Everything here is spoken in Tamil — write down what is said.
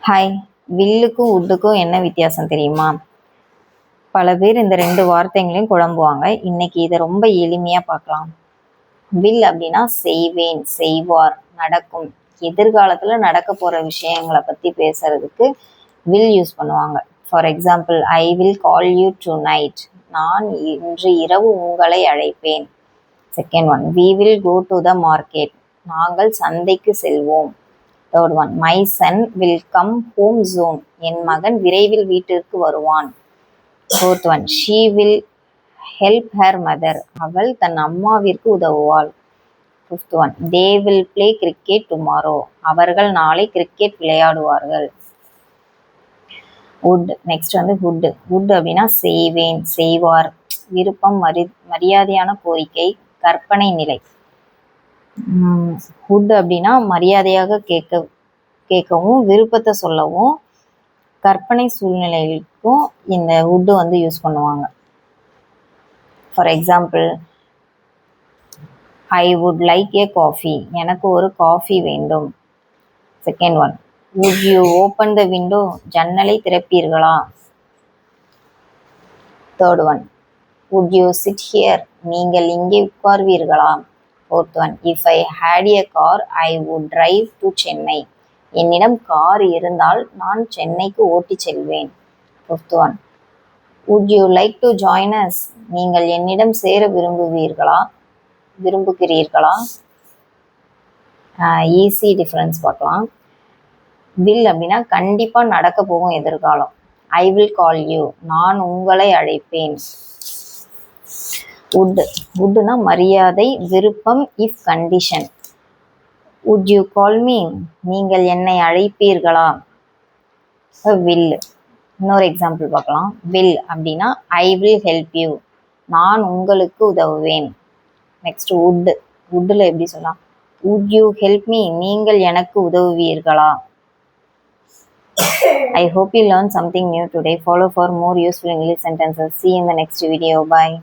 ஹாய், வில்லுக்கும் வுட்டுக்கும் என்ன வித்தியாசம் தெரியுமா? பல பேர் இந்த 2 வார்த்தைங்களையும் குழம்புவாங்க. இன்னைக்கு இதை ரொம்ப எளிமையாக பார்க்கலாம். வில் அப்படின்னா செய்வேன், செய்வார், நடக்கும். எதிர்காலத்தில் நடக்க போகிற விஷயங்களை பற்றி பேசுறதுக்கு வில் யூஸ் பண்ணுவாங்க. For example, I will call you tonight. நான் இன்று இரவு உங்களை அழைப்பேன். Second one, we will go to the market. நாங்கள் சந்தைக்கு செல்வோம். Third one, my son will come home soon. என் மகன் விரைவில் வீட்டிற்கு வருவான். Fourth one, she will help her mother. அவள் தன் அம்மாவிற்கு உதவுவாள். Fifth one, they will play cricket tomorrow. அவர்கள் நாளை கிரிக்கெட் விளையாடுவார்கள். வுட். நெக்ஸ்ட் வந்து வுட். வுட் அப்படின்னா செய்வேன், செய்வார், விருப்பம், மரியாதையான கோரிக்கை, கற்பனை நிலை. வுட் அப்படின்னா மரியாதையாக கேட்கவும் விருப்பத்தை சொல்லவும் கற்பனை சூழ்நிலைகளுக்கும் இந்த வுட்டு வந்து யூஸ் பண்ணுவாங்க. For example, I would like a coffee. எனக்கு ஒரு காஃபி வேண்டும். Second one, would you open the window. ஜன்னலை திறப்பீர்களா? Third one, would you sit here. நீங்கள் இங்கே உட்கார்வீர்களா? Fourth one, if I had a car I would drive to Chennai. என்னிடம் கார் இருந்தால் நான் சென்னைக்கு ஓட்டி செல்வேன். Fifth one, would you like to join us. நீங்கள் என்னிடம் சேர விரும்புகிறீர்களா? ஈஸி டிஃபரன்ஸ் பார்க்கலாம். வில் அப்படின்னா கண்டிப்பாக நடக்க போகும் எதிர்காலம். ஐ வில் கால் யூ, நான் உங்களை அழைப்பேன். வுட்னா மரியாதை, விருப்பம், if condition. Would you call me. நீங்கள் என்னை அழைப்பீர்களா? வில். இன்னொரு எக்ஸாம்பிள் பார்க்கலாம். வில் அப்படின்னா ஐ வில் ஹெல்ப் யூ, நான் உங்களுக்கு உதவுவேன். Next would. வுட்டில் எப்படி சொல்லலாம்? Would you help me. நீங்கள் எனக்கு உதவுவீர்களா? I hope you learned something new today. Follow for more useful English sentences. See you in the next video. Bye.